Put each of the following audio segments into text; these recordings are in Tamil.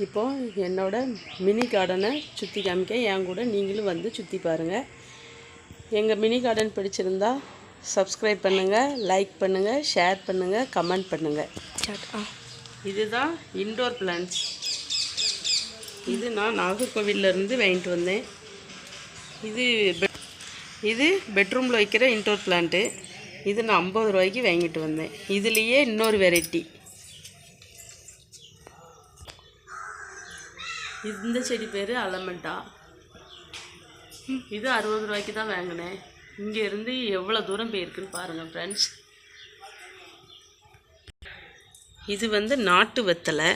இப்போது என்னோட மினி கார்டனை சுற்றி காமிக்க என் கூட நீங்களும் வந்து சுற்றி பாருங்கள். எங்கள் மினி கார்டன் பிடிச்சிருந்தா சப்ஸ்கிரைப் பண்ணுங்கள், லைக் பண்ணுங்கள், ஷேர் பண்ணுங்கள், கமெண்ட் பண்ணுங்கள். இதுதான் இன்டோர் பிளான்ட்ஸ். இது நான் நாகர்கோவிலேருந்து வாங்கிட்டு வந்தேன். இது பெட்ரூமில் வைக்கிற இன்டோர் பிளான்ட்டு. இது நான் 50 ரூபாய்க்கு வாங்கிட்டு வந்தேன். இதுலேயே இன்னொரு வெரைட்டி. இந்த செடி பேர் அலமெண்டா. இது 60 ரூபாய்க்கு தான் வாங்கினேன். இங்கேருந்து எவ்வளோ தூரம் போயிருக்குன்னு பாருங்கள் ஃப்ரெண்ட்ஸ். இது வந்து நாட்டு வெத்தலை.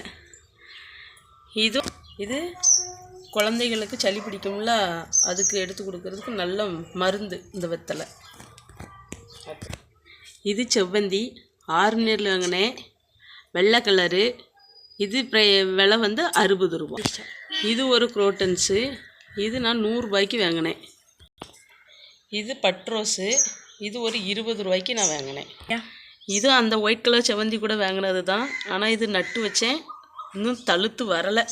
இது குழந்தைகளுக்கு சளி பிடிக்கும்ல, அதுக்கு எடுத்து கொடுக்கறதுக்கு நல்ல மருந்து இந்த வெத்தலை. இது செவ்வந்தி, ஆர்நீரில் வாங்கினேன், வெள்ளை கலரு. இது விலை வந்து 60 ரூபா. இது ஒரு குரோட்டன்ஸு. இது நான் 100 ரூபாய்க்கு வாங்கினேன். இது பட்ரோஸு. இது ஒரு 20 ரூபாய்க்கு நான் வாங்கினேன். இது அந்த ஒயிட் கலர் செவ்வந்தி கூட வாங்கினது தான். ஆனால் இது நட்டு வச்சேன், இன்னும் தழுத்து வரலை.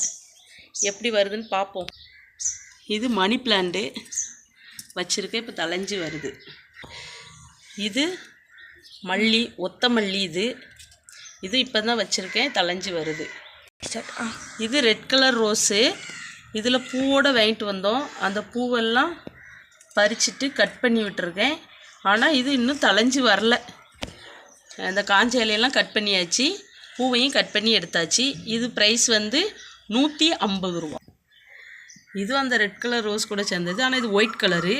எப்படி வருதுன்னு பார்ப்போம். இது மணி பிளான்ட்டு வச்சுருக்கேன், இப்போ தளைஞ்சி வருது. இது மல்லி, ஒத்த மல்லி. இது இப்போ தான் வச்சுருக்கேன், தளைஞ்சி வருது. இது ரெட் கலர் ரோஸு. இதில் பூவோடு வாங்கிட்டு வந்தோம். அந்த பூவெல்லாம் பறிச்சுட்டு கட் பண்ணி விட்டுருக்கேன். ஆனால் இது இன்னும் தளைஞ்சி வரல. அந்த காஞ்ச இலையெல்லாம் கட் பண்ணியாச்சு, பூவையும் கட் பண்ணி எடுத்தாச்சு. இது ப்ரைஸ் வந்து 150 ரூபா. இது அந்த ரெட் கலர் ரோஸ் கூட சேர்ந்தது. ஆனால் இது ஒயிட் கலரு.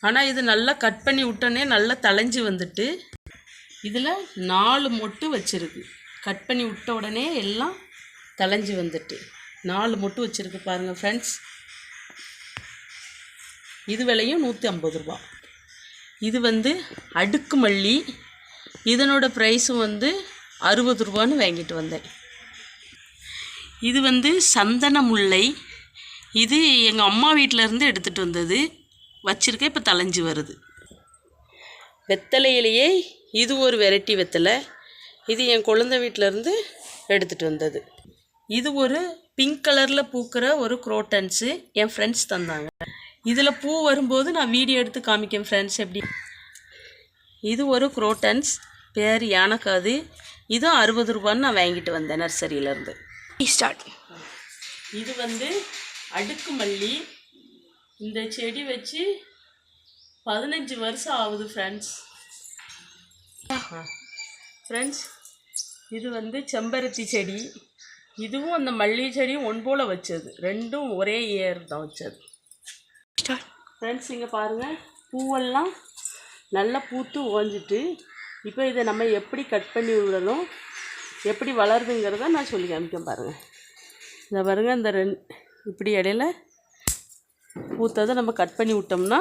ஆனால் இது நல்லா கட் பண்ணி விட்டோன்னே நல்லா தளைஞ்சி வந்துட்டு இதில் 4 மொட்டு வச்சுருக்கு. கட் பண்ணி விட்ட உடனே எல்லாம் தளைஞ்சி வந்துட்டு 4 மொட்டு வச்சுருக்கு பாருங்கள் ஃப்ரெண்ட்ஸ். இது விலையும் 150 ரூபா. இது வந்து அடுக்கு மல்லி. இதனோட ப்ரைஸும் வந்து 60 ரூபான்னு வாங்கிட்டு வந்தேன். இது வந்து சந்தன முல்லை. இது எங்கள் அம்மா வீட்டிலேருந்து எடுத்துகிட்டு வந்தது, வச்சுருக்கேன், இப்போ தளைஞ்சி வருது. வெத்தலையிலேயே இது ஒரு வெரைட்டி வெத்தலை. இது என் குழந்தை வீட்டிலேருந்து எடுத்துகிட்டு வந்தது. இது ஒரு பிங்க் கலரில் பூக்கிற ஒரு குரோட்டன்ஸு என் ஃப்ரெண்ட்ஸ் தந்தாங்க. இதில் பூ வரும்போது நான் வீடியோ எடுத்து காமிக்கேன் ஃப்ரெண்ட்ஸ் எப்படி. இது ஒரு குரோட்டன்ஸ், பேர் யானைக்காது. இதுவும் 60 ரூபான்னு நான் வாங்கிட்டு வந்தேன் நர்சரியிலேருந்து. இது வந்து அடுக்கு மல்லி. இந்த செடி வச்சு 15 வருஷம் ஆகுது ஃப்ரெண்ட்ஸ். இது வந்து செம்பருத்தி செடி. இதுவும் அந்த மல்லிகை செடியும் ஒன்போல வச்சது, ரெண்டும் ஒரே ஏர் தான் வச்சது. ஃப்ரெண்ட்ஸ் இங்கே பாருங்கள், பூவெல்லாம் நல்லா பூத்து ஓஞ்சிட்டு. இப்போ இதை நம்ம எப்படி கட் பண்ணி விடணும், எப்படி வளருதுங்கிறத நான் சொல்லி காமிக்கேன் பாருங்கள். இதை பாருங்கள், இந்த இப்படி இடையில பூத்ததை நம்ம கட் பண்ணி விட்டோம்னா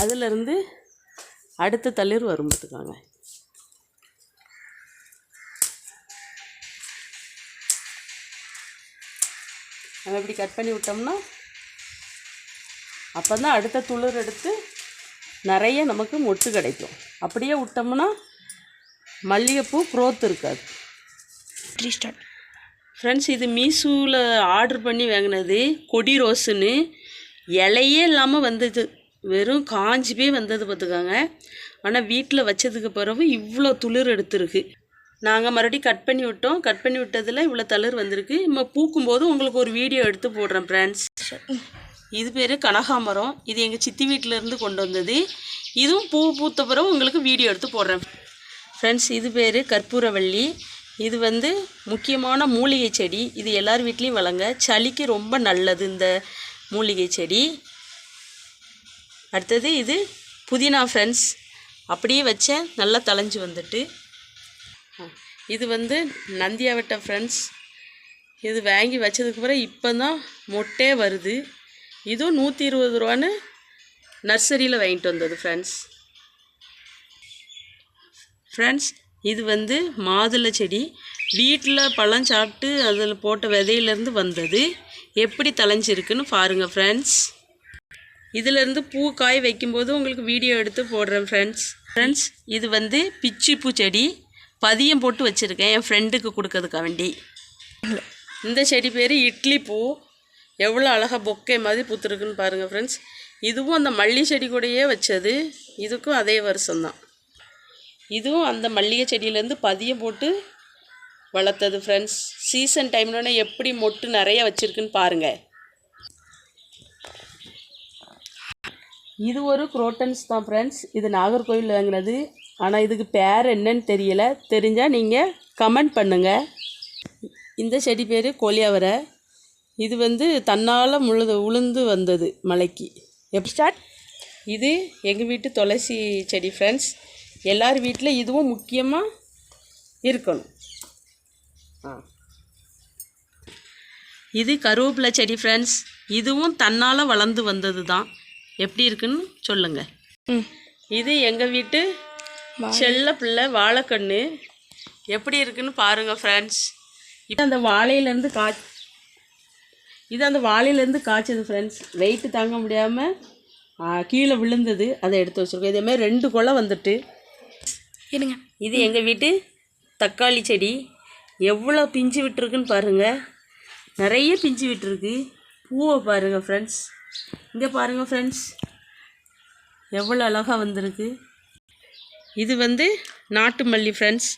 அதிலிருந்து அடுத்த தளிர் வரும் பார்த்துக்காங்க. நம்ம இப்படி கட் பண்ணி விட்டோம்னா அப்போ தான் அடுத்த துளிர் எடுத்து நிறைய நமக்கு மொட்டு கிடைக்கும். அப்படியே விட்டோம்னா மல்லிகைப்பூ க்ரோத் இருக்காது. ஃப்ரெண்ட்ஸ் இது மீஷோவில் ஆர்டர் பண்ணி வாங்கினது, கொடி ரோஸுன்னு. இலையே இல்லாமல் வந்தது, வெறும் காஞ்சி போய் வந்தது பார்த்துக்காங்க. ஆனால் வீட்டில் வச்சதுக்கு பிறகு இவ்வளோ துளிர் எடுத்துருக்கு. நாங்கள் மறுபடியும் கட் பண்ணி விட்டோம். கட் பண்ணி விட்டதில் இவ்வளோ தளிர் வந்திருக்கு. நம்ம பூக்கும்போது உங்களுக்கு ஒரு வீடியோ எடுத்து போடுறேன் ஃப்ரெண்ட்ஸ். இது பேர் கனகாமரம். இது எங்கள் சித்தி வீட்டிலேருந்து கொண்டு வந்தது. இதுவும் பூ பூத்த பிறகு உங்களுக்கு வீடியோ எடுத்து போடுறேன் ஃப்ரெண்ட்ஸ். இது பேர் கற்பூரவள்ளி. இது வந்து முக்கியமான மூலிகை செடி. இது எல்லார் வீட்லேயும் வளங்க, சளிக்கு ரொம்ப நல்லது இந்த மூலிகை செடி. அடுத்தது இது புதினா ஃப்ரெண்ட்ஸ். அப்படியே வச்சேன், நல்லா தளைஞ்சி வந்துட்டு. இது வந்து நந்தியாவட்டை ஃப்ரெண்ட்ஸ். இது வாங்கி வச்சதுக்கு பிறகு இப்போ தான் மொட்டே வருது. இதுவும் 120 ரூபான்னு நர்சரியில் வாங்கிட்டு வந்தது ஃப்ரெண்ட்ஸ். இது வந்து மாதுளை செடி. வீட்டில் பழம் சாப்பிட்டு அதில் போட்ட விதையிலேருந்து வந்தது. எப்படி தளைஞ்சிருக்குன்னு பாருங்கள் ஃப்ரெண்ட்ஸ். இதிலேருந்து பூ காய் வைக்கும்போது உங்களுக்கு வீடியோ எடுத்து போடுறேன் ஃப்ரெண்ட்ஸ். இது வந்து பிச்சி பூ செடி. பதியம் போட்டு வச்சுருக்கேன் என் ஃப்ரெண்டுக்கு கொடுக்கறதுக்காக வேண்டி. இந்த செடி பேர் இட்லி பூ. எவ்வளோ அழகாக பொக்கை மாதிரி பூத்துருக்குன்னு பாருங்கள் ஃப்ரெண்ட்ஸ். இதுவும் அந்த மல்லி செடி கூடயே வச்சது. இதுக்கும் அதே வருஷம்தான். இதுவும் அந்த மல்லிகை செடியிலேருந்து பதியம் போட்டு வளர்த்தது ஃப்ரெண்ட்ஸ். சீசன் டைம்லன்னா எப்படி மொட்டு நிறைய வச்சுருக்குன்னு பாருங்கள். இது ஒரு குரோட்டன்ஸ் தான் ஃப்ரெண்ட்ஸ். இது நாகர்கோவில் வாங்கினது. ஆனால் இதுக்கு பேர் என்னன்னு தெரியல. தெரிஞ்சால் நீங்கள் கமெண்ட் பண்ணுங்கள். இந்த செடி பேர் கோலியாவரை. இது வந்து தன்னால் உளுந்து வந்தது மலைக்கு. எப்படி ஸ்டார்ட்? இது எங்கள் வீட்டு துளசி செடி ஃப்ரெண்ட்ஸ். எல்லார் வீட்டில் இதுவும் முக்கியமாக இருக்கணும். இது கருவேப்பிலை செடி ஃப்ரெண்ட்ஸ். இதுவும் தன்னால் வளர்ந்து வந்தது தான். எப்படி இருக்குன்னு சொல்லுங்கள். இது எங்கள் வீட்டு செல்ல பிள்ளை வாழைக்கன்று. எப்படி இருக்குன்னு பாருங்கள் ஃப்ரெண்ட்ஸ். இது அந்த வாழையிலேருந்து காய்ச்சது ஃப்ரெண்ட்ஸ். வெயிட்டு தாங்க முடியாமல் கீழே விழுந்தது. அதை எடுத்து வச்சுருக்கோம். இதேமாதிரி 2 கொலை வந்துட்டு இருங்க. இது எங்கள் வீட்டு தக்காளி செடி. எவ்வளோ பிஞ்சு விட்டுருக்குன்னு பாருங்கள். நிறைய பிஞ்சு விட்டுருக்கு. பூவை பாருங்கள் ஃப்ரெண்ட்ஸ். இங்கே பாருங்கள் ஃப்ரெண்ட்ஸ், எவ்வளோ அழகாக வந்திருக்கு. இது வந்து நாட்டு மல்லி ஃப்ரெண்ட்ஸ்.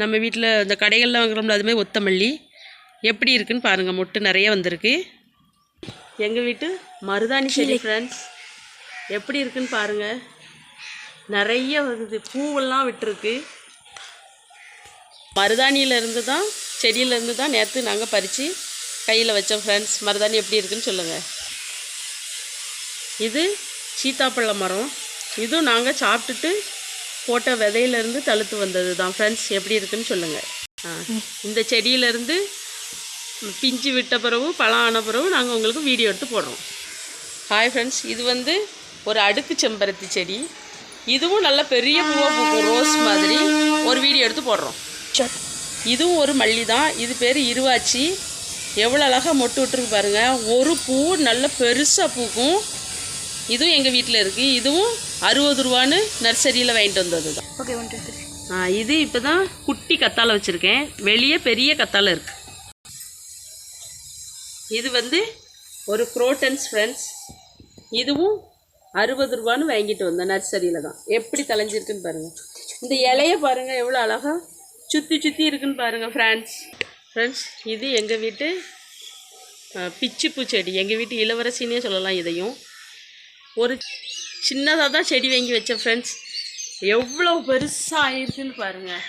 நம்ம வீட்டில் இந்த கடைகளில் வாங்குறோம்ல அதுமாதிரி ஒத்த மல்லி. எப்படி இருக்குன்னு பாருங்கள். மொட்டு நிறைய வந்திருக்கு. எங்கள் வீட்டு மருதாணி செடி ஃப்ரெண்ட்ஸ். எப்படி இருக்குன்னு பாருங்கள். நிறைய வருது. பூவெல்லாம் விட்டுருக்கு. மருதாணியிலேருந்து தான் செடியிலேருந்து தான் நேற்று நாங்கள் பறித்து கையில் வச்சோம் ஃப்ரெண்ட்ஸ். மருதாணி எப்படி இருக்குன்னு சொல்லுங்கள். இது சீத்தாப்பழ மரம். இதுவும் நாங்கள் சாப்பிட்டுட்டு போட்ட விதையிலேருந்து தழுத்து வந்தது தான் ஃப்ரெண்ட்ஸ். எப்படி இருக்குன்னு சொல்லுங்கள். இந்த செடியிலேருந்து பிஞ்சு விட்ட பிறகு பழம் ஆன பிறகு நாங்கள் உங்களுக்கு வீடியோ எடுத்து போடுறோம். Hi friends. இது வந்து ஒரு அடுக்கு செம்பருத்தி செடி. இதுவும் நல்ல பெரிய பூவாக பூக்கும், ரோஸ் மாதிரி. ஒரு வீடியோ எடுத்து போடுறோம். இதுவும் ஒரு மல்லி தான். இது பேர் இருவாச்சி. எவ்வளோ அழகாக மொட்டு விட்டுருக்கு பாருங்கள். ஒரு பூ நல்ல பெருசாக பூக்கும். இதுவும் எங்கள் வீட்டில் இருக்குது. இதுவும் 60 ரூபான்னு நர்சரியில் வாங்கிட்டு வந்தது தான். ஓகே, 1 2 3. இது இப்போ தான் குட்டி கத்தாழை வச்சுருக்கேன். வெளியே பெரிய கத்தாழை இருக்குது. இது வந்து ஒரு குரோட்டன்ஸ் ஃப்ரெண்ட்ஸ். இதுவும் 60 ரூபான்னு வாங்கிட்டு வந்தேன் நர்சரியில் தான். எப்படி தலைஞ்சிருக்குன்னு பாருங்கள். இந்த இலையை பாருங்கள் எவ்வளோ அழகாக சுற்றி இருக்குன்னு பாருங்கள் ஃப்ரெண்ட்ஸ். இது எங்கள் வீட்டு பிச்சிப்பூ செடி. எங்கள் வீட்டு இளவரசின்னே சொல்லலாம். இதையும் ஒரு சின்னதாக தான் செடி வாங்கி வச்சேன் ஃப்ரெண்ட்ஸ். எவ்வளோ பெருசாக ஆயிருக்குன்னு பாருங்கள்.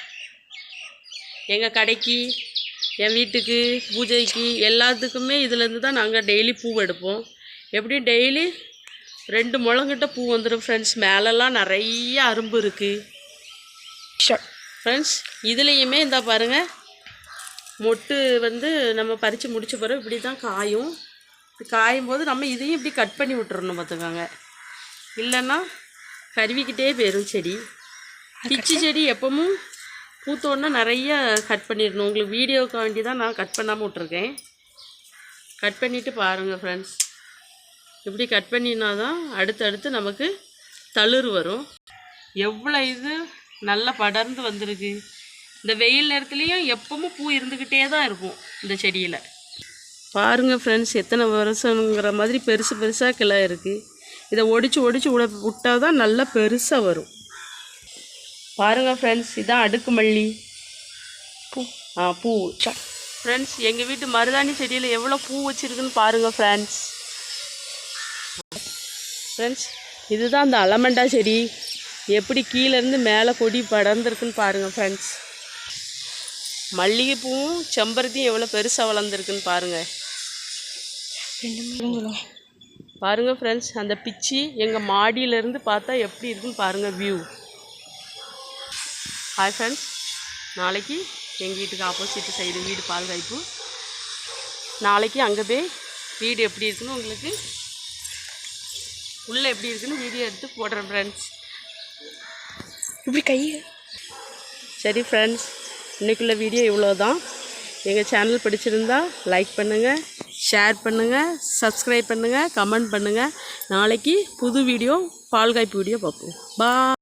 எங்கள் கடைக்கு, என் வீட்டுக்கு, பூஜைக்கு எல்லாத்துக்குமே இதுலேருந்து தான் நாங்கள் டெய்லி பூ எடுப்போம். எப்படியும் டெய்லி 2 முழங்கிட்ட பூ வந்துடும் ஃப்ரெண்ட்ஸ். மேலெல்லாம் நிறைய அரும்பு இருக்குது ஃப்ரெண்ட்ஸ். இதுலேயுமே இந்த பாருங்கள் மொட்டு வந்து நம்ம பறித்து முடித்த பிறகு இப்படி தான் காயும். காயும் போது நம்ம இதையும் இப்படி கட் பண்ணி விட்டுறணும் பார்த்துக்கோங்க. இல்லைன்னா கருவிக்கிட்டே போயிடும் செடி. பிச்சி செடி எப்பவும் பூத்தோன்னா நிறைய கட் பண்ணிடணும். உங்களுக்கு வீடியோவுக்கு வேண்டி தான் நான் கட் பண்ணாமல் விட்ருக்கேன். கட் பண்ணிவிட்டு பாருங்கள் ஃப்ரெண்ட்ஸ். இப்படி கட் பண்ணினா தான் அடுத்தடுத்து நமக்கு தளிர் வரும். எவ்வளோ இது நல்லா படர்ந்து வந்திருக்கு. இந்த வெயில் நேரத்துலேயும் எப்பவும் பூ இருந்துக்கிட்டே தான் இருக்கும் இந்த செடியில். பாருங்கள் ஃப்ரெண்ட்ஸ், எத்தனை வருஷங்கிற மாதிரி பெருசாக கிளை இருக்குது. இதை ஒடிச்சு விட்டால் தான் நல்லா பெருசாக வரும். பாருங்கள் ஃப்ரெண்ட்ஸ், இதான் அடுக்கு மல்லி பூ ஃப்ரெண்ட்ஸ். எங்கள் வீட்டு மருதாணி செடியில் எவ்வளோ பூ வச்சுருக்குன்னு பாருங்கள் ஃப்ரெண்ட்ஸ். இதுதான் அந்த அலமண்டா செடி. எப்படி கீழேருந்து மேலே கொடி படர்ந்துருக்குன்னு பாருங்கள் ஃப்ரெண்ட்ஸ். மல்லிகைப்பூவும் செம்பருத்தியும் எவ்வளோ பெருசாக வளர்ந்துருக்குன்னு பாருங்கள். பாருங்கள் ஃப்ரெண்ட்ஸ், அந்த பிச்சி எங்கள் மாடியிலேருந்து பார்த்தா எப்படி இருக்குன்னு பாருங்கள் வியூ. ஹாய் ஃப்ரெண்ட்ஸ், நாளைக்கு எங்கள் வீட்டுக்கு ஆப்போசிட் சைடு வீடு பால்காய்ப்பு. நாளைக்கு அங்கே போய் வீடு எப்படி இருக்குன்னு உங்களுக்கு உள்ளே எப்படி இருக்குன்னு வீடியோ எடுத்து போடுறேன் ஃப்ரெண்ட்ஸ். இப்படி கை சரி ஃப்ரெண்ட்ஸ், இன்றைக்குள்ள வீடியோ இவ்வளோ தான். எங்கள் சேனல் பிடிச்சிருந்தா லைக் பண்ணுங்கள், ஷேர் பண்ணுங்கள், சப்ஸ்கிரைப் பண்ணுங்கள், கமெண்ட் பண்ணுங்கள். நாளைக்கு புது வீடியோ பால்காய்ப்பு வீடியோ பார்ப்போம். பாய்.